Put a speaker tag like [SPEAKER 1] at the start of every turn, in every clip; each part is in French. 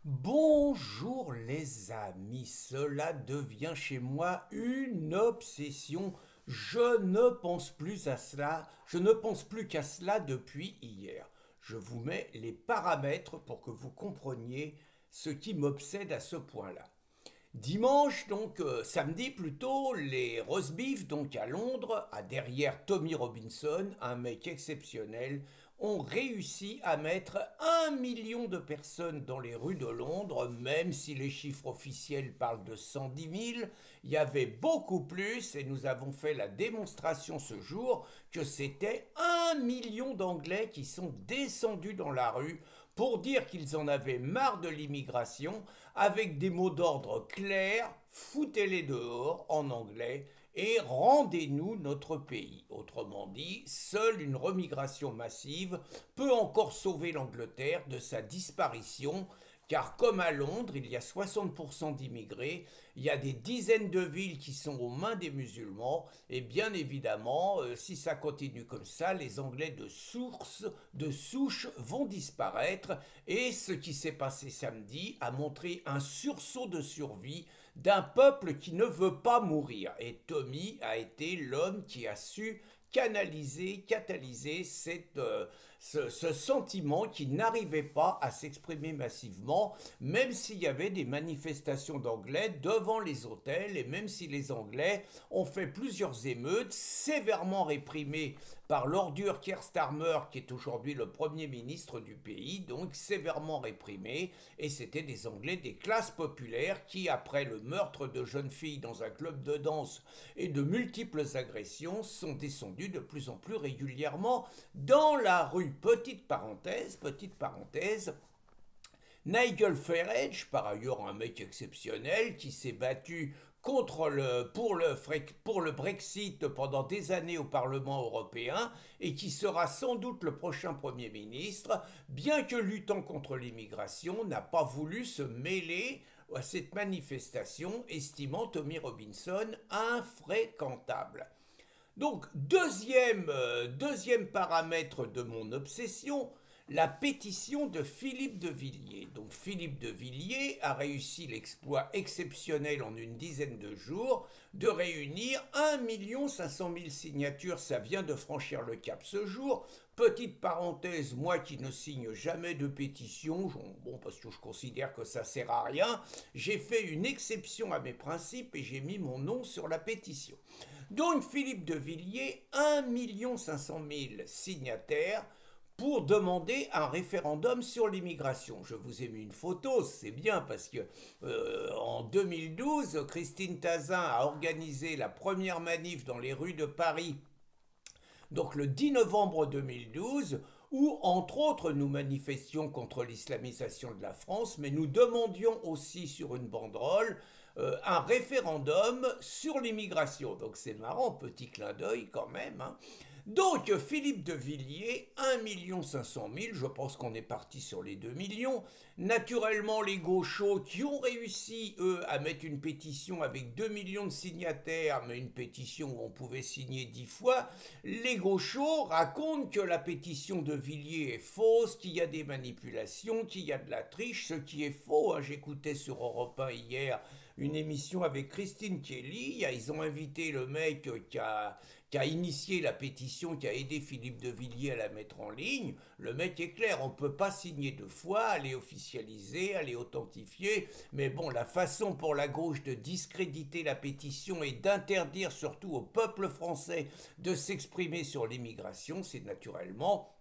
[SPEAKER 1] Bonjour les amis, cela devient chez moi une obsession. Je ne pense plus à cela, je ne pense plus qu'à cela depuis hier. Je vous mets les paramètres pour que vous compreniez ce qui m'obsède à ce point-là. Dimanche, donc samedi plutôt, les roast beef donc à Londres, à derrière Tommy Robinson, un mec exceptionnel, ont réussi à mettre 1 million de personnes dans les rues de Londres, même si les chiffres officiels parlent de 110 000, il y avait beaucoup plus et nous avons fait la démonstration ce jour que c'était 1 million d'Anglais qui sont descendus dans la rue pour dire qu'ils en avaient marre de l'immigration avec des mots d'ordre clairs, foutez-les dehors en anglais et rendez-nous notre pays. Autrement dit, seule une remigration massive peut encore sauver l'Angleterre de sa disparition, car comme à Londres, il y a 60% d'immigrés, il y a des dizaines de villes qui sont aux mains des musulmans, et bien évidemment, si ça continue comme ça, les Anglais de souche vont disparaître, et ce qui s'est passé samedi a montré un sursaut de survie d'un peuple qui ne veut pas mourir. Et Tommy a été l'homme qui a su catalyser ce sentiment qui n'arrivait pas à s'exprimer massivement, même s'il y avait des manifestations d'Anglais devant les hôtels et même si les Anglais ont fait plusieurs émeutes sévèrement réprimées par l'ordure Keir Starmer, qui est aujourd'hui le Premier ministre du pays, donc sévèrement réprimé, et c'était des Anglais des classes populaires qui, après le meurtre de jeunes filles dans un club de danse et de multiples agressions, sont descendus de plus en plus régulièrement dans la rue. Petite parenthèse, Nigel Farage, par ailleurs un mec exceptionnel qui s'est battu pour le Brexit pendant des années au Parlement européen et qui sera sans doute le prochain Premier ministre, bien que luttant contre l'immigration, n'a pas voulu se mêler à cette manifestation, estimant Tommy Robinson infréquentable. Donc, deuxième paramètre de mon obsession, la pétition de Philippe de Villiers. Donc Philippe de Villiers a réussi l'exploit exceptionnel en une dizaine de jours de réunir 1 500 000 signatures. Ça vient de franchir le cap ce jour. Petite parenthèse, moi qui ne signe jamais de pétition, bon parce que je considère que ça sert à rien, j'ai fait une exception à mes principes et j'ai mis mon nom sur la pétition. Donc Philippe de Villiers, 1 500 000 signataires pour demander un référendum sur l'immigration. Je vous ai mis une photo, c'est bien parce que en 2012, Christine Tazin a organisé la première manif dans les rues de Paris, donc le 10 novembre 2012, où, entre autres, nous manifestions contre l'islamisation de la France, mais nous demandions aussi sur une banderole un référendum sur l'immigration. Donc c'est marrant, petit clin d'œil quand même. Hein. Donc Philippe de Villiers, 1 500 000, je pense qu'on est parti sur les 2 millions. Naturellement, les gauchos qui ont réussi, eux, à mettre une pétition avec 2 millions de signataires, mais une pétition où on pouvait signer 10 fois, les gauchos racontent que la pétition de Villiers est fausse, qu'il y a des manipulations, qu'il y a de la triche, ce qui est faux. Hein. J'écoutais sur Europe 1 hier une émission avec Christine Kelly. Ils ont invité le mec qui a initié la pétition, qui a aidé Philippe de Villiers à la mettre en ligne. Le mec est clair, on ne peut pas signer deux fois, aller officialiser, aller authentifier. Mais bon, la façon pour la gauche de discréditer la pétition et d'interdire surtout au peuple français de s'exprimer sur l'immigration, c'est naturellement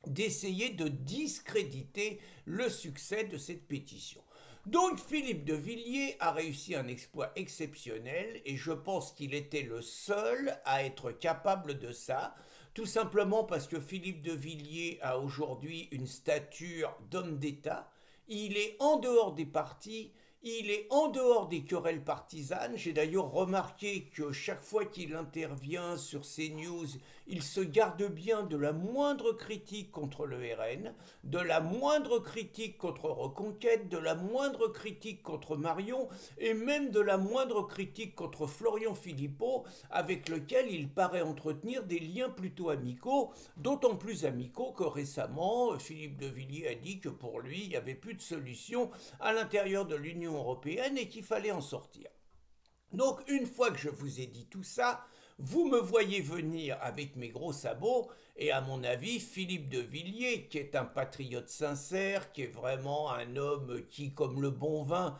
[SPEAKER 1] d'essayer de discréditer le succès de cette pétition. Donc Philippe de Villiers a réussi un exploit exceptionnel et je pense qu'il était le seul à être capable de ça, tout simplement parce que Philippe de Villiers a aujourd'hui une stature d'homme d'État, il est en dehors des partis, Il est en dehors des querelles partisanes. J'ai d'ailleurs remarqué que chaque fois qu'il intervient sur CNews, il se garde bien de la moindre critique contre le RN, de la moindre critique contre Reconquête, de la moindre critique contre Marion et même de la moindre critique contre Florian Philippot, avec lequel il paraît entretenir des liens plutôt amicaux, d'autant plus amicaux que récemment, Philippe de Villiers a dit que pour lui, il n'y avait plus de solution à l'intérieur de l'Union européenne et qu'il fallait en sortir. Donc une fois que je vous ai dit tout ça, vous me voyez venir avec mes gros sabots et à mon avis, Philippe de Villiers, qui est un patriote sincère, qui est vraiment un homme qui, comme le bon vin,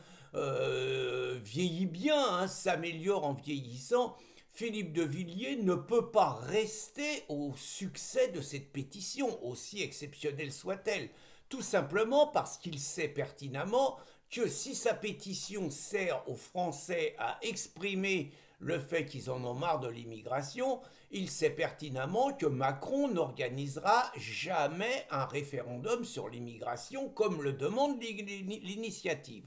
[SPEAKER 1] vieillit bien, hein, s'améliore en vieillissant, Philippe de Villiers ne peut pas rester au succès de cette pétition, aussi exceptionnelle soit-elle, tout simplement parce qu'il sait pertinemment que si sa pétition sert aux Français à exprimer le fait qu'ils en ont marre de l'immigration, il sait pertinemment que Macron n'organisera jamais un référendum sur l'immigration comme le demande l'initiative.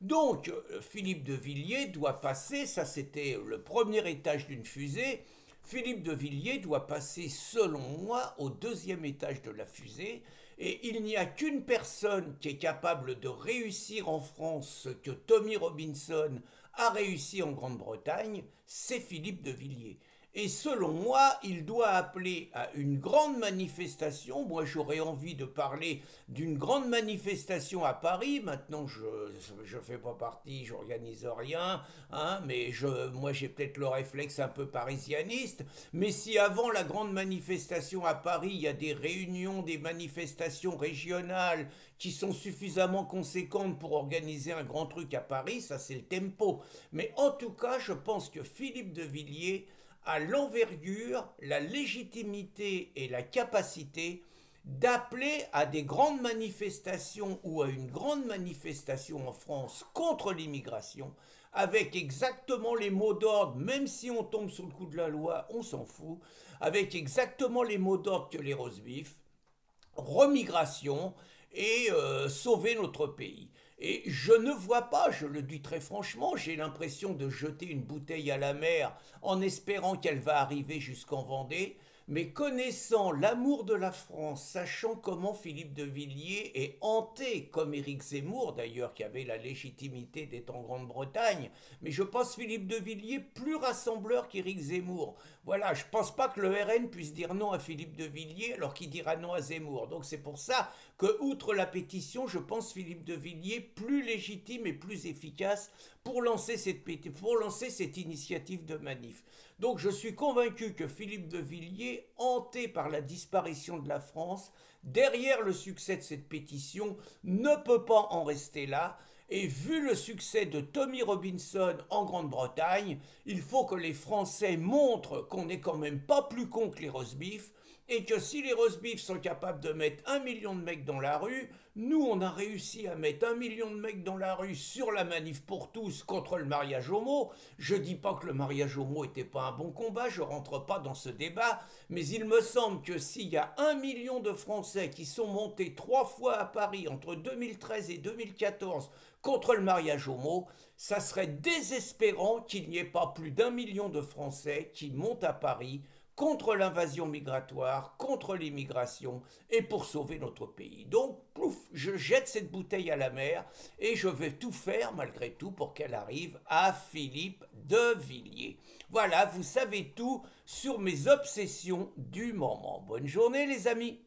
[SPEAKER 1] Donc, Philippe de Villiers doit passer, ça c'était le premier étage d'une fusée, Philippe de Villiers doit passer, selon moi, au deuxième étage de la fusée, et il n'y a qu'une personne qui est capable de réussir en France ce que Tommy Robinson a réussi en Grande-Bretagne, c'est Philippe de Villiers. Et selon moi, il doit appeler à une grande manifestation. Moi, j'aurais envie de parler d'une grande manifestation à Paris. Maintenant, je ne fais pas partie, je n'organise rien, hein, mais moi, j'ai peut-être le réflexe un peu parisianiste. Mais si avant la grande manifestation à Paris, il y a des réunions, des manifestations régionales qui sont suffisamment conséquentes pour organiser un grand truc à Paris, ça c'est le tempo. Mais en tout cas, je pense que Philippe de Villiers a l'envergure, la légitimité et la capacité d'appeler à des grandes manifestations ou à une grande manifestation en France contre l'immigration, avec exactement les mots d'ordre, même si on tombe sous le coup de la loi, on s'en fout, avec exactement les mots d'ordre que les rosebifs, remigration et sauver notre pays. Et je ne vois pas, je le dis très franchement, j'ai l'impression de jeter une bouteille à la mer en espérant qu'elle va arriver jusqu'en Vendée, mais connaissant l'amour de la France, sachant comment Philippe de Villiers est hanté, comme Éric Zemmour d'ailleurs, qui avait la légitimité d'être en Grande-Bretagne, mais je pense Philippe de Villiers plus rassembleur qu'Éric Zemmour. Voilà, je pense pas que le RN puisse dire non à Philippe de Villiers alors qu'il dira non à Zemmour. Donc c'est pour ça que, outre la pétition, je pense Philippe de Villiers plus légitime et plus efficace pour lancer cette initiative de manif. Donc je suis convaincu que Philippe de Villiers, hanté par la disparition de la France, derrière le succès de cette pétition, ne peut pas en rester là. Et vu le succès de Tommy Robinson en Grande-Bretagne, il faut que les Français montrent qu'on n'est quand même pas plus con que les rosebifs, et que si les rosebifs sont capables de mettre 1 million de mecs dans la rue, nous on a réussi à mettre 1 million de mecs dans la rue sur la manif pour tous contre le mariage homo. Je dis pas que le mariage homo était pas un bon combat, je rentre pas dans ce débat, mais il me semble que s'il y a 1 million de Français qui sont montés 3 fois à Paris entre 2013 et 2014 contre le mariage homo, ça serait désespérant qu'il n'y ait pas plus d'1 million de Français qui montent à Paris contre l'invasion migratoire, contre l'immigration et pour sauver notre pays. Donc, plouf, je jette cette bouteille à la mer et je vais tout faire malgré tout pour qu'elle arrive à Philippe de Villiers. Voilà, vous savez tout sur mes obsessions du moment. Bonne journée les amis!